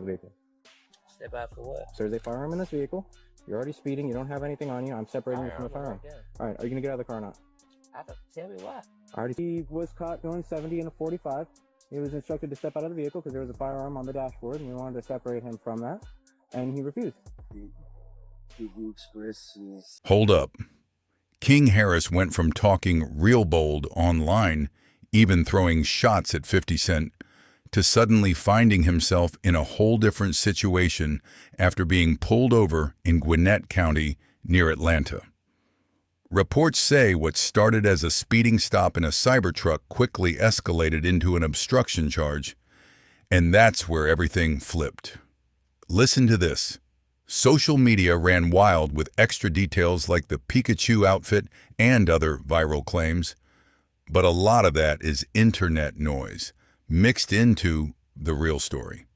Vehicle. Step out for what? So there's a firearm in this vehicle. You're already speeding. You don't have anything on you. I'm separating you from the firearm. All right. Are you gonna get out of the car or not? Tell me why. Alright. He was caught going 70 in a 45. He was instructed to step out of the vehicle because there was a firearm on the dashboard, and we wanted to separate him from that, and he refused. Did you express his... Hold up. King Harris went from talking real bold online, even throwing shots at 50 Cent, to suddenly finding himself in a whole different situation after being pulled over in Gwinnett County near Atlanta. Reports say what started as a speeding stop in a Cybertruck quickly escalated into an obstruction charge, and that's where everything flipped. Listen to this. Social media ran wild with extra details like the Pikachu outfit and other viral claims, but a lot of that is internet noise, mixed into the real story.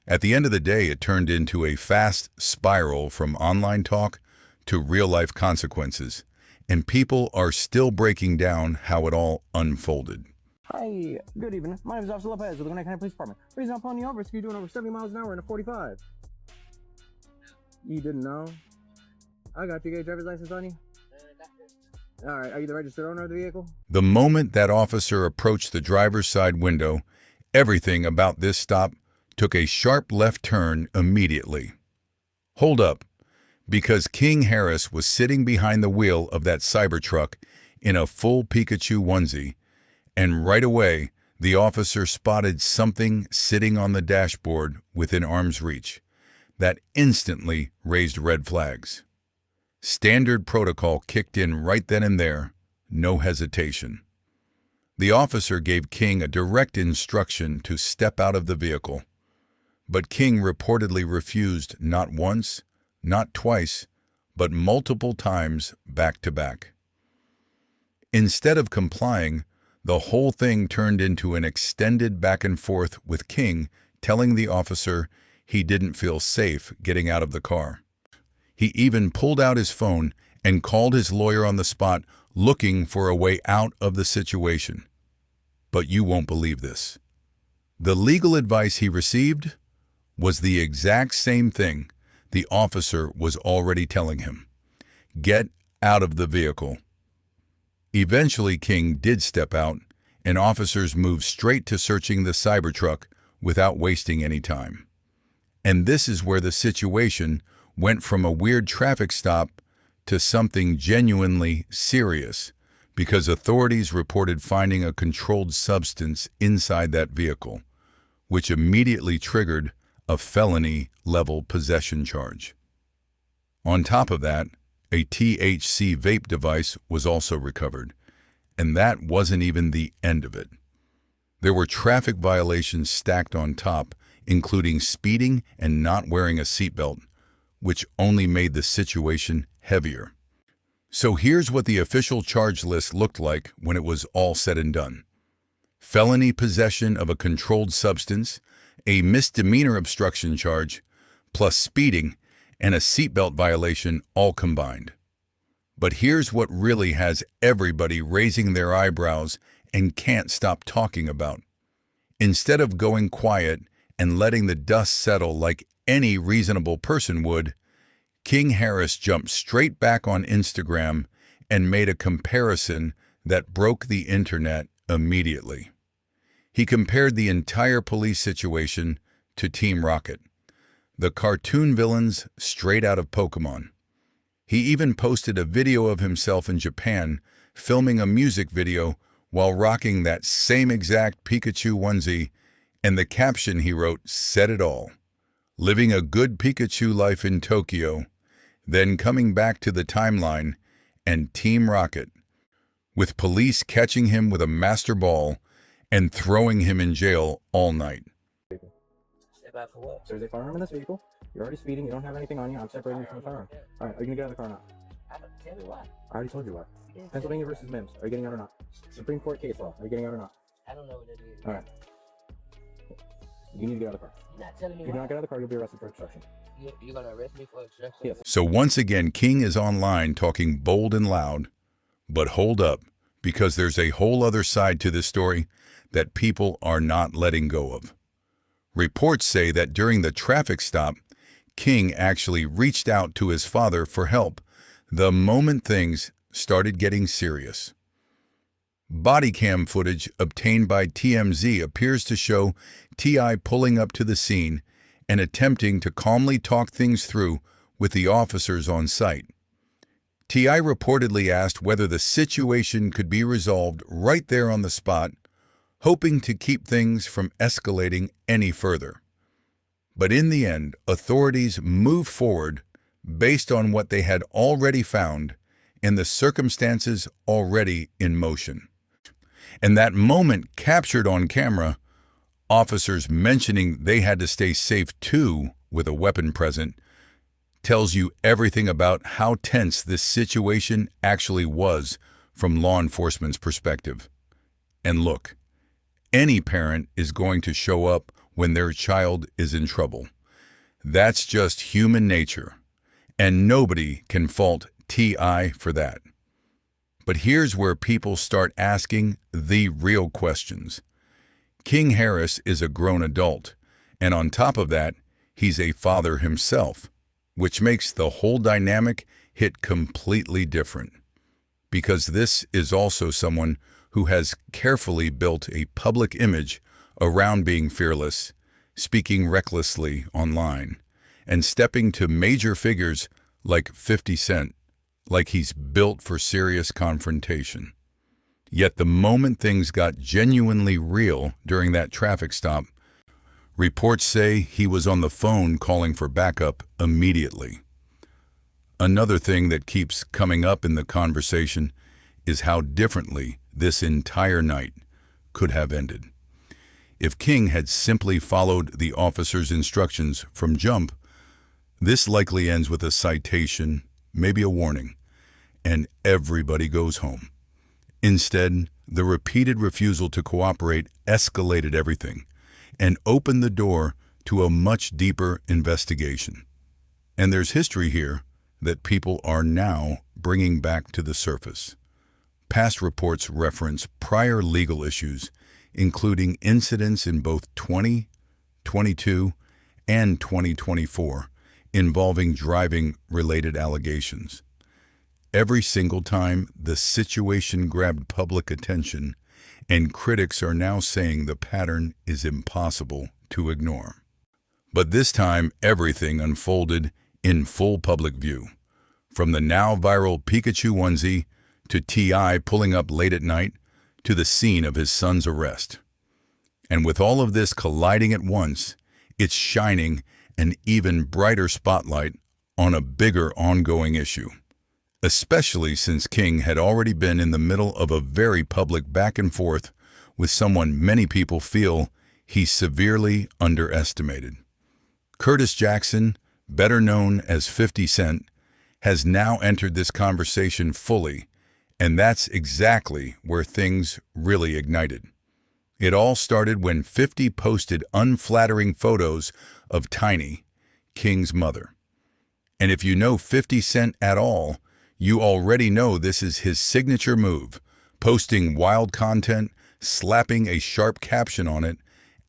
At the end of the day, it turned into a fast spiral from online talk to real-life consequences, and people are still breaking down how it all unfolded. Hi, good evening. My name is Officer Lopez with the Gwinnett County Police Department. The reason I'm pulling you over is you're doing over 70 miles an hour in a 45. You didn't know? I got you. Get your driver's license on you? All right. Are you the registered owner of the vehicle? The moment that officer approached the driver's side window, everything about this stop took a sharp left turn immediately. Hold up, because King Harris was sitting behind the wheel of that Cybertruck in a full Pikachu onesie, and right away, the officer spotted something sitting on the dashboard within arm's reach that instantly raised red flags. Standard protocol kicked in right then and there, no hesitation. The officer gave King a direct instruction to step out of the vehicle, but King reportedly refused not once, not twice, but multiple times back to back. Instead of complying, the whole thing turned into an extended back and forth with King telling the officer he didn't feel safe getting out of the car. He even pulled out his phone and called his lawyer on the spot looking for a way out of the situation. But you won't believe this. The legal advice he received was the exact same thing the officer was already telling him. Get out of the vehicle. Eventually, King did step out, and officers moved straight to searching the Cybertruck without wasting any time. And this is where the situation went from a weird traffic stop to something genuinely serious, because authorities reported finding a controlled substance inside that vehicle, which immediately triggered a felony-level possession charge. On top of that, a THC vape device was also recovered, and that wasn't even the end of it. There were traffic violations stacked on top, including speeding and not wearing a seatbelt, which only made the situation heavier. So here's what the official charge list looked like when it was all said and done. Felony possession of a controlled substance, a misdemeanor obstruction charge, plus speeding, and a seatbelt violation all combined. But here's what really has everybody raising their eyebrows and can't stop talking about. Instead of going quiet and letting the dust settle like any reasonable person would, King Harris jumped straight back on Instagram and made a comparison that broke the internet immediately. He compared the entire police situation to Team Rocket, the cartoon villains straight out of Pokemon. He even posted a video of himself in Japan filming a music video while rocking that same exact Pikachu onesie, and the caption he wrote said it all. Living a good Pikachu life in Tokyo, then coming back to the timeline and Team Rocket, with police catching him with a master ball and throwing him in jail all night. Step out for what? So there's a firearm in this vehicle. You're already speeding. You don't have anything on you. I'm separating you from the firearm. All right. Are you gonna get out of the car or not? Tell me why. I already told you why. Pennsylvania versus Mims. Are you getting out or not? Supreme Court case law. Are you getting out or not? I don't know what that is. All right. You need to get out of the car. You're not telling me If you do why. not get out of the car, you'll be arrested for obstruction. You're gonna arrest me for obstruction? Yes. So once again, King is online talking bold and loud, but hold up, because there's a whole other side to this story that people are not letting go of. Reports say that during the traffic stop, King actually reached out to his father for help the moment things started getting serious. Body cam footage obtained by TMZ appears to show T.I. pulling up to the scene and attempting to calmly talk things through with the officers on site. T.I. reportedly asked whether the situation could be resolved right there on the spot, hoping to keep things from escalating any further. But in the end, authorities moved forward based on what they had already found and the circumstances already in motion. And that moment captured on camera, officers mentioning they had to stay safe too with a weapon present, tells you everything about how tense this situation actually was from law enforcement's perspective. And look, any parent is going to show up when their child is in trouble. That's just human nature, and nobody can fault T.I. for that. But here's where people start asking the real questions. King Harris is a grown adult, and on top of that, he's a father himself, which makes the whole dynamic hit completely different. Because this is also someone who has carefully built a public image around being fearless, speaking recklessly online, and stepping to major figures like 50 Cent, like he's built for serious confrontation. Yet the moment things got genuinely real during that traffic stop, reports say he was on the phone calling for backup immediately. Another thing that keeps coming up in the conversation is how differently this entire night could have ended. If King had simply followed the officer's instructions from jump, this likely ends with a citation, maybe a warning, and everybody goes home. Instead, the repeated refusal to cooperate escalated everything and opened the door to a much deeper investigation. And there's history here that people are now bringing back to the surface. Past reports reference prior legal issues, including incidents in both 2022 and 2024 involving driving-related allegations. Every single time the situation grabbed public attention, and critics are now saying the pattern is impossible to ignore. But this time, everything unfolded in full public view. From the now viral Pikachu onesie to T.I. pulling up late at night to the scene of his son's arrest. And with all of this colliding at once, it's shining an even brighter spotlight on a bigger ongoing issue, especially since King had already been in the middle of a very public back and forth with someone many people feel he severely underestimated. Curtis Jackson, better known as 50 Cent, has now entered this conversation fully, and that's exactly where things really ignited. It all started when 50 posted unflattering photos of Tiny, King's mother. And if you know 50 Cent at all, you already know this is his signature move, posting wild content, slapping a sharp caption on it,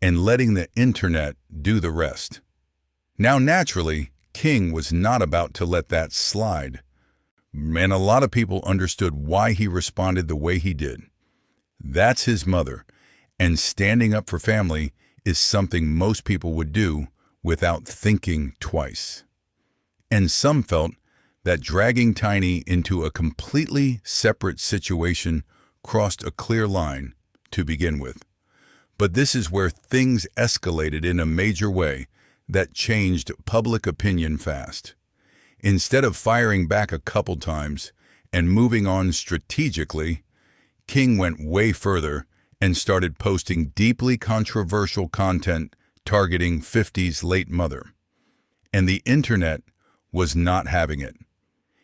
and letting the internet do the rest. Now, naturally, King was not about to let that slide, and a lot of people understood why he responded the way he did. That's his mother, and standing up for family is something most people would do without thinking twice. And some felt that dragging Tiny into a completely separate situation crossed a clear line to begin with. But this is where things escalated in a major way that changed public opinion fast. Instead of firing back a couple times and moving on strategically, King went way further and started posting deeply controversial content targeting 50's late mother. And the internet was not having it.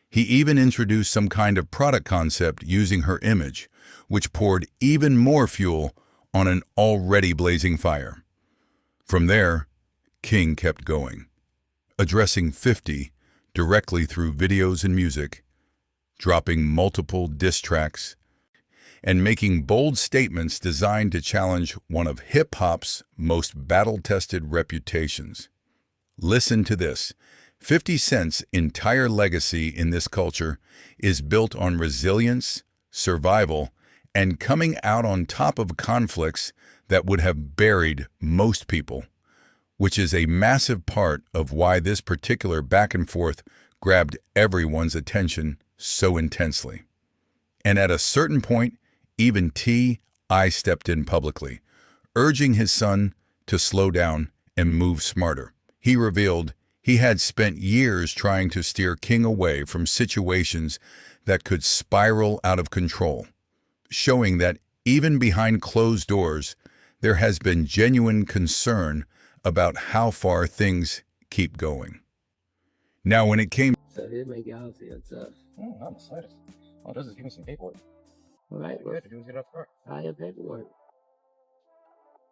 He even introduced some kind of product concept using her image, which poured even more fuel on an already blazing fire. From there, King kept going, addressing 50 directly through videos and music, dropping multiple diss tracks, and making bold statements designed to challenge one of hip-hop's most battle-tested reputations. Listen to this. 50 Cent's entire legacy in this culture is built on resilience, survival, and coming out on top of conflicts that would have buried most people, which is a massive part of why this particular back and forth grabbed everyone's attention so intensely. And at a certain point, even T.I. stepped in publicly, urging his son to slow down and move smarter. He revealed he had spent years trying to steer King away from situations that could spiral out of control, showing that even behind closed doors, there has been genuine concern about how far things keep going. Now, when it came... So this make y'all feel tough. No, not the slightest. All it does is give me some paperwork. All right, All you have to do is get off the car. I have paperwork.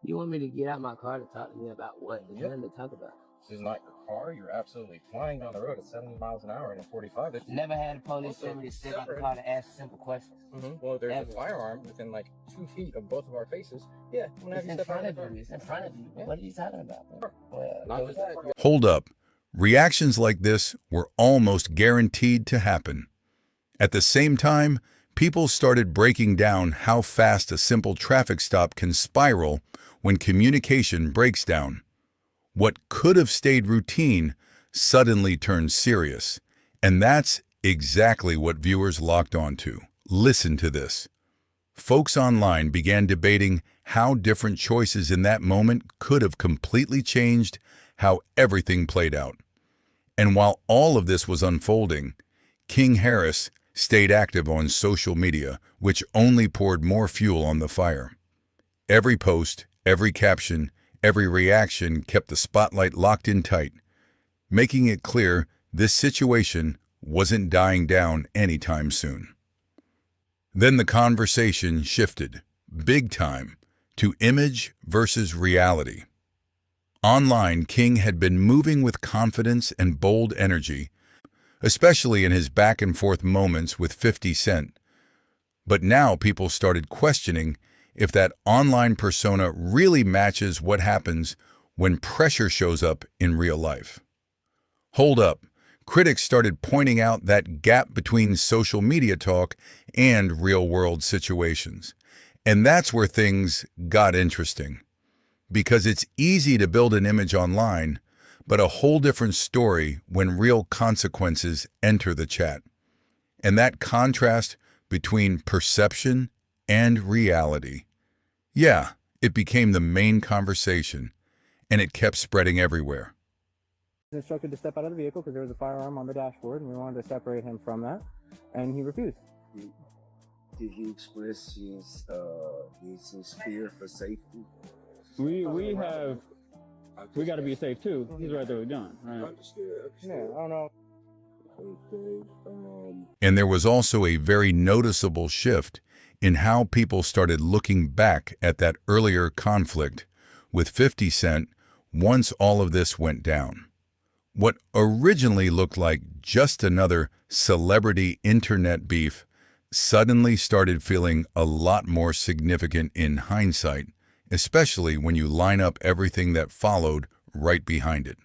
You want me to get out my car to talk to me about what? There's Yep. nothing to talk about. This is not your car. You're absolutely flying down the road at 70 miles an hour and at 45. That's Never had a police tell me to step out the car to ask simple questions. Well, there's Ever. a firearm within like 2 feet of both of our faces. Yeah, I'm gonna have It's you in step out front of the of car. you. It's in front of you. Yeah. What are you talking about? Man? Well, Not just that. Hold up. Reactions like this were almost guaranteed to happen. At the same time, people started breaking down how fast a simple traffic stop can spiral when communication breaks down. What could have stayed routine suddenly turned serious. And that's exactly what viewers locked onto. Listen to this. Folks online began debating how different choices in that moment could have completely changed how everything played out. And while all of this was unfolding, King Harris stayed active on social media, which only poured more fuel on the fire. Every post, every caption, every reaction kept the spotlight locked in tight, making it clear this situation wasn't dying down anytime soon. Then the conversation shifted, big time, to image versus reality. Online, King had been moving with confidence and bold energy, especially in his back-and-forth moments with 50 Cent. But now people started questioning if that online persona really matches what happens when pressure shows up in real life. Hold up. Critics started pointing out that gap between social media talk and real-world situations. And that's where things got interesting. Because it's easy to build an image online, but a whole different story when real consequences enter the chat. And that contrast between perception and reality. Yeah, it became the main conversation, and it kept spreading everywhere. Instructed to step out of the vehicle because there was a firearm on the dashboard, and we wanted to separate him from that, and he refused. Did he express his fear for safety? We got to be safe too. He's right there with John, right? Yeah, I don't know. And there was also a very noticeable shift in how people started looking back at that earlier conflict with 50 Cent once all of this went down. What originally looked like just another celebrity internet beef suddenly started feeling a lot more significant in hindsight, especially when you line up everything that followed right behind it.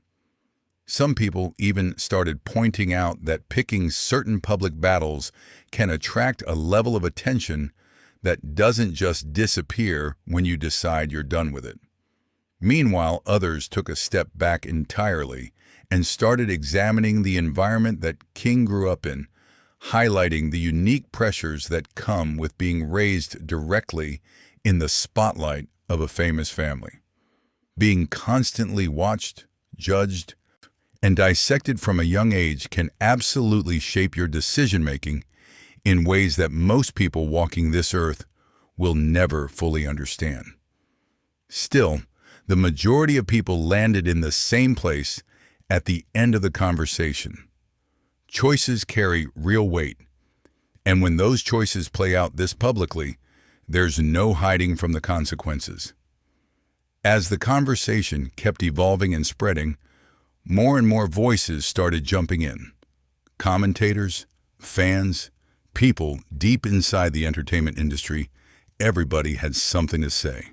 Some people even started pointing out that picking certain public battles can attract a level of attention that doesn't just disappear when you decide you're done with it. Meanwhile, others took a step back entirely and started examining the environment that King grew up in, highlighting the unique pressures that come with being raised directly in the spotlight of a famous family. Being constantly watched, judged, and dissected from a young age can absolutely shape your decision-making in ways that most people walking this earth will never fully understand. Still, the majority of people landed in the same place at the end of the conversation. Choices carry real weight, and when those choices play out this publicly, there's no hiding from the consequences. As the conversation kept evolving and spreading, more and more voices started jumping in. Commentators, fans, People deep inside the entertainment industry, everybody had something to say.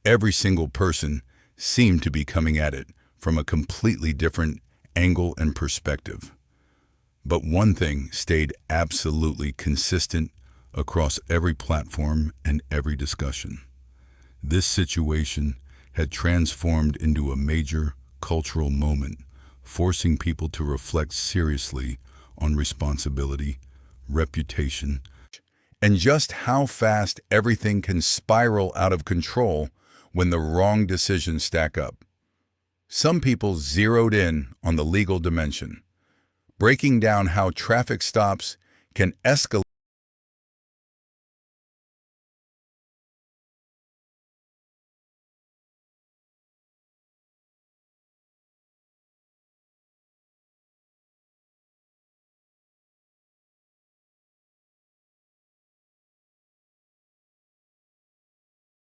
Every single person seemed to be coming at it from a completely different angle and perspective. But one thing stayed absolutely consistent across every platform and every discussion. This situation had transformed into a major cultural moment, forcing people to reflect seriously on responsibility, reputation, and just how fast everything can spiral out of control when the wrong decisions stack up. Some people zeroed in on the legal dimension, breaking down how traffic stops can escalate